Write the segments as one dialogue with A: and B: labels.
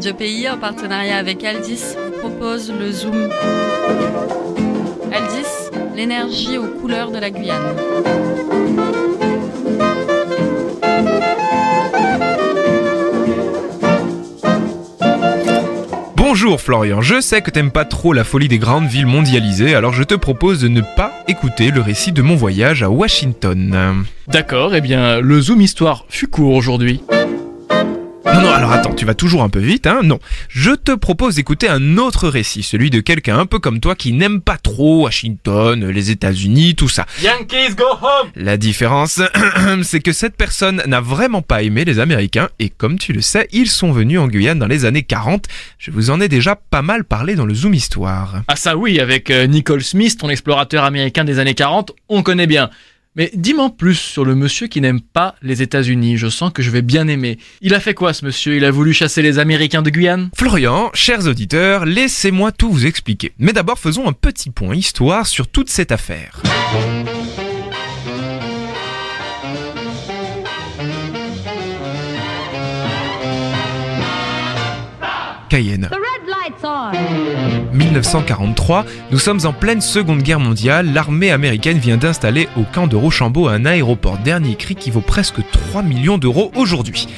A: Radio Pays, en partenariat avec Aldis, vous propose le Zoom. Aldis, l'énergie aux couleurs de la Guyane.
B: Bonjour Florian, je sais que t'aimes pas trop la folie des grandes villes mondialisées, alors je te propose de ne pas écouter le récit de mon voyage à Washington.
C: D'accord, eh bien, le Zoom Histoire fut court aujourd'hui.
B: Non, alors attends, tu vas toujours un peu vite, hein? Non, je te propose d'écouter un autre récit, celui de quelqu'un un peu comme toi qui n'aime pas trop Washington, les États-Unis, tout ça.
C: Yankees go home!
B: La différence, c'est que cette personne n'a vraiment pas aimé les Américains, et comme tu le sais, ils sont venus en Guyane dans les années 40. Je vous en ai déjà pas mal parlé dans le Zoom Histoire.
C: Ah ça oui, avec Nicole Smith, ton explorateur américain des années 40, on connaît bien. Mais dis-moi plus sur le monsieur qui n'aime pas les États-Unis, je sens que je vais bien aimer. Il a fait quoi ce monsieur? Il a voulu chasser les Américains de Guyane?
B: Florian, chers auditeurs, laissez-moi tout vous expliquer. Mais d'abord faisons un petit point histoire sur toute cette affaire. Cayenne. 1943, nous sommes en pleine Seconde Guerre mondiale, l'armée américaine vient d'installer au camp de Rochambeau un aéroport dernier cri qui vaut presque 3 millions d'euros aujourd'hui.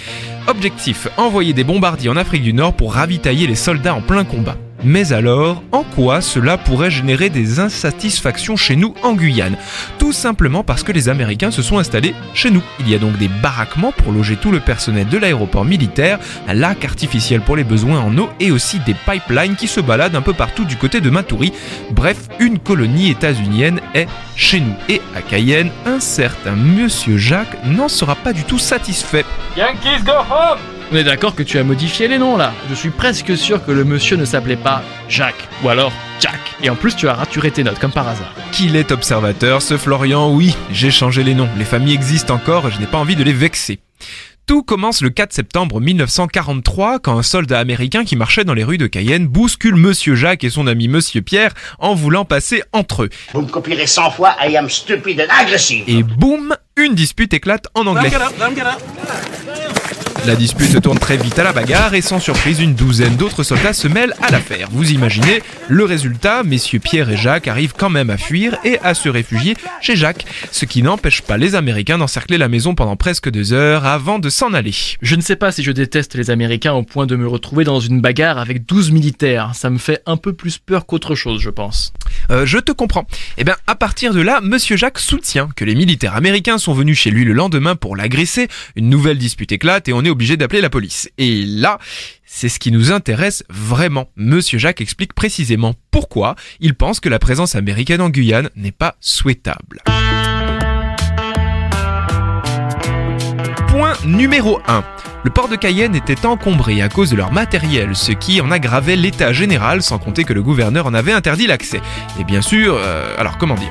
B: Objectif, envoyer des bombardiers en Afrique du Nord pour ravitailler les soldats en plein combat. Mais alors, en quoi cela pourrait générer des insatisfactions chez nous en Guyane? Tout simplement parce que les Américains se sont installés chez nous. Il y a donc des baraquements pour loger tout le personnel de l'aéroport militaire, un lac artificiel pour les besoins en eau et aussi des pipelines qui se baladent un peu partout du côté de Matoury. Bref, une colonie états-unienne est chez nous. Et à Cayenne, un certain Monsieur Jacques n'en sera pas du tout satisfait.
C: Yankees go home! On est d'accord que tu as modifié les noms là. Je suis presque sûr que le monsieur ne s'appelait pas Jacques, ou alors Jack. Et en plus tu as raturé tes notes, comme par hasard.
B: Qu'il est observateur, ce Florian, oui, j'ai changé les noms. Les familles existent encore et je n'ai pas envie de les vexer. Tout commence le 4 septembre 1943 quand un soldat américain qui marchait dans les rues de Cayenne bouscule Monsieur Jacques et son ami Monsieur Pierre en voulant passer entre eux.
D: Vous me copierez 100 fois, I am stupid and aggressive.
B: Et boum, une dispute éclate en anglais. La dispute tourne très vite à la bagarre et sans surprise, une douzaine d'autres soldats se mêlent à l'affaire. Vous imaginez, le résultat, messieurs Pierre et Jacques arrivent quand même à fuir et à se réfugier chez Jacques, ce qui n'empêche pas les Américains d'encercler la maison pendant presque 2 heures avant de s'en aller.
C: Je ne sais pas si je déteste les Américains au point de me retrouver dans une bagarre avec 12 militaires. Ça me fait un peu plus peur qu'autre chose, je pense.
B: Je te comprends. Eh bien, à partir de là, Monsieur Jacques soutient que les militaires américains sont venus chez lui le lendemain pour l'agresser. Une nouvelle dispute éclate et on est obligé d'appeler la police. Et là, c'est ce qui nous intéresse vraiment. Monsieur Jacques explique précisément pourquoi il pense que la présence américaine en Guyane n'est pas souhaitable. Point numéro 1. Le port de Cayenne était encombré à cause de leur matériel, ce qui en aggravait l'état général, sans compter que le gouverneur en avait interdit l'accès. Et bien sûr,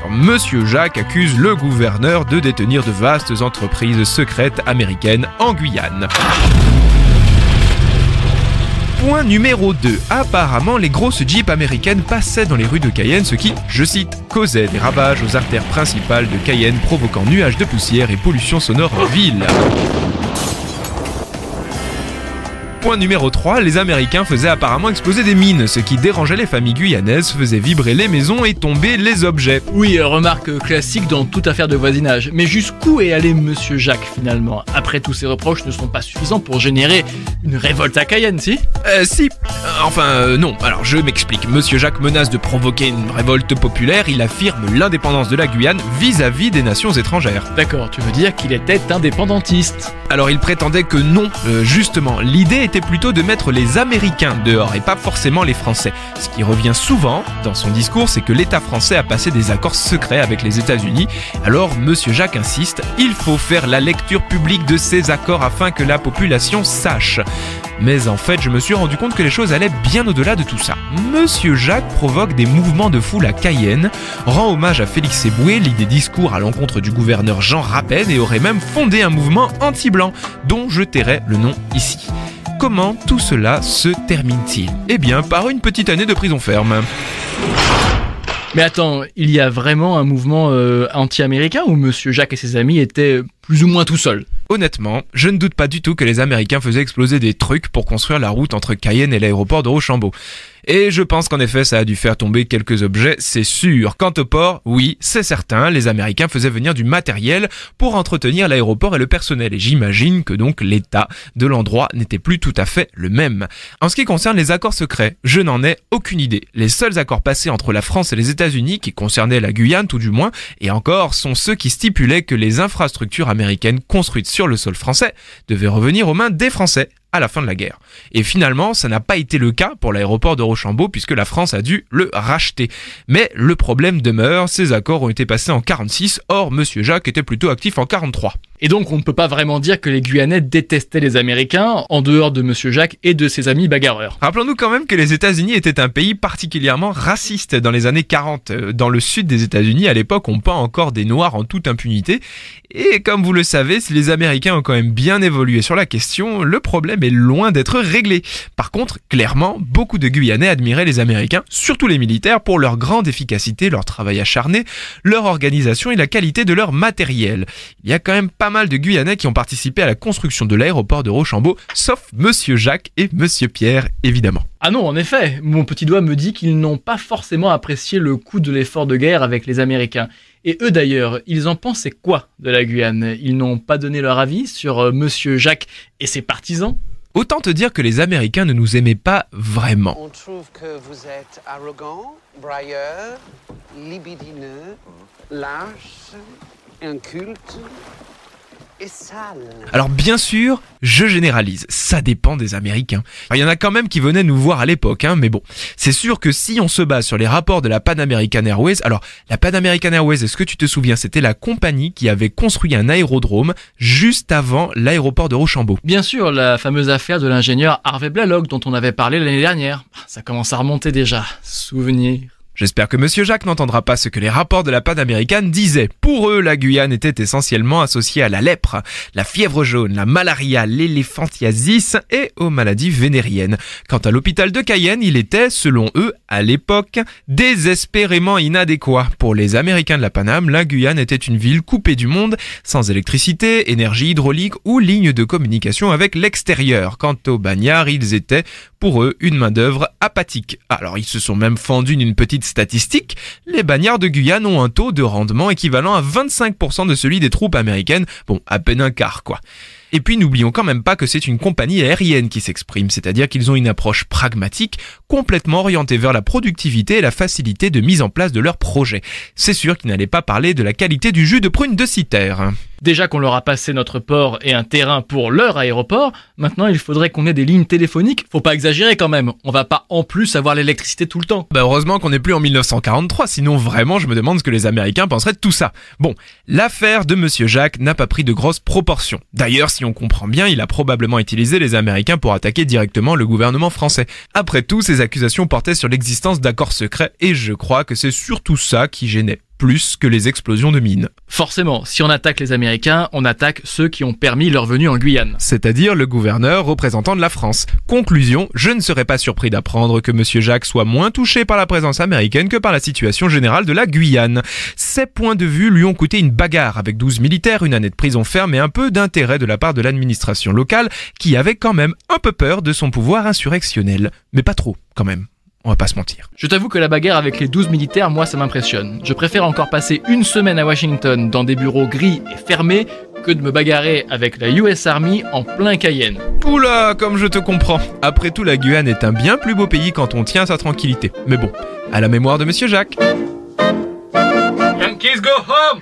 B: Monsieur Jacques accuse le gouverneur de détenir de vastes entreprises secrètes américaines en Guyane. Point numéro 2. Apparemment, les grosses jeeps américaines passaient dans les rues de Cayenne, ce qui, je cite, causait des ravages aux artères principales de Cayenne, provoquant nuages de poussière et pollution sonore en ville. Point numéro 3, les Américains faisaient apparemment exploser des mines, ce qui dérangeait les familles guyanaises, faisait vibrer les maisons et tomber les objets.
C: Oui, remarque classique dans toute affaire de voisinage. Mais jusqu'où est allé Monsieur Jacques finalement? Après, tous ces reproches ne sont pas suffisants pour générer une révolte à Cayenne, si?
B: Non. Alors, je m'explique. Monsieur Jacques menace de provoquer une révolte populaire. Il affirme l'indépendance de la Guyane vis-à-vis des nations étrangères.
C: D'accord, tu veux dire qu'il était indépendantiste?
B: Alors, il prétendait que non. Justement, l'idée était plutôt de mettre les Américains dehors et pas forcément les Français. Ce qui revient souvent dans son discours, c'est que l'État français a passé des accords secrets avec les États-Unis. Alors, Monsieur Jacques insiste, il faut faire la lecture publique de ces accords afin que la population sache. Mais en fait, je me suis rendu compte que les choses allaient bien au-delà de tout ça. Monsieur Jacques provoque des mouvements de foule à Cayenne, rend hommage à Félix Éboué, lit des discours à l'encontre du gouverneur Jean Rapin et aurait même fondé un mouvement anti-blanc, dont je tairai le nom ici. Comment tout cela se termine-t-il? Eh bien, par une petite année de prison ferme.
C: Mais attends, il y a vraiment un mouvement anti-américain où Monsieur Jacques et ses amis étaient plus ou moins tout seuls?
B: Honnêtement, je ne doute pas du tout que les Américains faisaient exploser des trucs pour construire la route entre Cayenne et l'aéroport de Rochambeau. Et je pense qu'en effet ça a dû faire tomber quelques objets, c'est sûr. Quant au port, oui, c'est certain, les Américains faisaient venir du matériel pour entretenir l'aéroport et le personnel. Et j'imagine que donc l'état de l'endroit n'était plus tout à fait le même. En ce qui concerne les accords secrets, je n'en ai aucune idée. Les seuls accords passés entre la France et les États-Unis, qui concernaient la Guyane tout du moins, et encore, sont ceux qui stipulaient que les infrastructures américaines construites sur le sol français devaient revenir aux mains des Français à la fin de la guerre. Et finalement, ça n'a pas été le cas pour l'aéroport de Rochambeau puisque la France a dû le racheter. Mais le problème demeure, ces accords ont été passés en 46, or Monsieur Jacques était plutôt actif en 43.
C: Et donc on ne peut pas vraiment dire que les Guyanais détestaient les Américains, en dehors de Monsieur Jacques et de ses amis bagarreurs.
B: Rappelons-nous quand même que les États-Unis étaient un pays particulièrement raciste dans les années 40. Dans le sud des États-Unis, à l'époque, on peint encore des Noirs en toute impunité. Et comme vous le savez, si les Américains ont quand même bien évolué sur la question, le problème est loin d'être réglé. Par contre, clairement, beaucoup de Guyanais admiraient les Américains, surtout les militaires, pour leur grande efficacité, leur travail acharné, leur organisation et la qualité de leur matériel. Il y a quand même pas mal de Guyanais qui ont participé à la construction de l'aéroport de Rochambeau, sauf Monsieur Jacques et Monsieur Pierre, évidemment.
C: Ah non, en effet, mon petit doigt me dit qu'ils n'ont pas forcément apprécié le coût de l'effort de guerre avec les Américains. Et eux d'ailleurs, ils en pensaient quoi de la Guyane? Ils n'ont pas donné leur avis sur Monsieur Jacques et ses partisans?
B: Autant te dire que les Américains ne nous aimaient pas vraiment.
E: On trouve que vous êtes arrogant, brailleur, libidineux, lâche, inculte et sale.
B: Alors bien sûr, je généralise, ça dépend des Américains. Il y en a quand même qui venaient nous voir à l'époque, mais bon. C'est sûr que si on se base sur les rapports de la Pan American Airways, alors la Pan American Airways, est-ce que tu te souviens, c'était la compagnie qui avait construit un aérodrome juste avant l'aéroport de Rochambeau.
C: Bien sûr, la fameuse affaire de l'ingénieur Harvey Blalock dont on avait parlé l'année dernière. Ça commence à remonter déjà, souvenir.
B: J'espère que Monsieur Jacques n'entendra pas ce que les rapports de la Pan American disaient. Pour eux, la Guyane était essentiellement associée à la lèpre, la fièvre jaune, la malaria, l'éléphantiasis et aux maladies vénériennes. Quant à l'hôpital de Cayenne, il était, selon eux, à l'époque, désespérément inadéquat. Pour les Américains de la Paname, la Guyane était une ville coupée du monde, sans électricité, énergie hydraulique ou ligne de communication avec l'extérieur. Quant aux bagnards, ils étaient, pour eux, une main-d'œuvre apathique. Alors, ils se sont même fendus d'une petite statistique. Les bagnards de Guyane ont un taux de rendement équivalent à 25% de celui des troupes américaines. Bon, à peine un quart, quoi. Et puis n'oublions quand même pas que c'est une compagnie aérienne qui s'exprime, c'est-à-dire qu'ils ont une approche pragmatique, complètement orientée vers la productivité et la facilité de mise en place de leurs projets. C'est sûr qu'ils n'allaient pas parler de la qualité du jus de prune de Citer.
C: Déjà qu'on leur a passé notre port et un terrain pour leur aéroport, maintenant il faudrait qu'on ait des lignes téléphoniques. Faut pas exagérer quand même, on va pas en plus avoir l'électricité tout le temps.
B: Heureusement qu'on n'est plus en 1943, sinon vraiment je me demande ce que les Américains penseraient de tout ça. Bon, l'affaire de Monsieur Jacques n'a pas pris de grosses proportions. D'ailleurs, si on comprend bien, il a probablement utilisé les Américains pour attaquer directement le gouvernement français. Après tout, ces accusations portaient sur l'existence d'accords secrets et je crois que c'est surtout ça qui gênait. Plus que les explosions de mines.
C: Forcément, si on attaque les Américains, on attaque ceux qui ont permis leur venue en Guyane.
B: C'est-à-dire le gouverneur représentant de la France. Conclusion, je ne serais pas surpris d'apprendre que Monsieur Jacques soit moins touché par la présence américaine que par la situation générale de la Guyane. Ces points de vue lui ont coûté une bagarre avec 12 militaires, une année de prison ferme et un peu d'intérêt de la part de l'administration locale qui avait quand même un peu peur de son pouvoir insurrectionnel. Mais pas trop, quand même. On va pas se mentir.
C: Je t'avoue que la bagarre avec les 12 militaires, moi ça m'impressionne. Je préfère encore passer une semaine à Washington dans des bureaux gris et fermés que de me bagarrer avec la US Army en plein Cayenne.
B: Oula, comme je te comprends. Après tout, la Guyane est un bien plus beau pays quand on tient sa tranquillité. Mais bon, à la mémoire de Monsieur Jacques.
C: Yankees go home!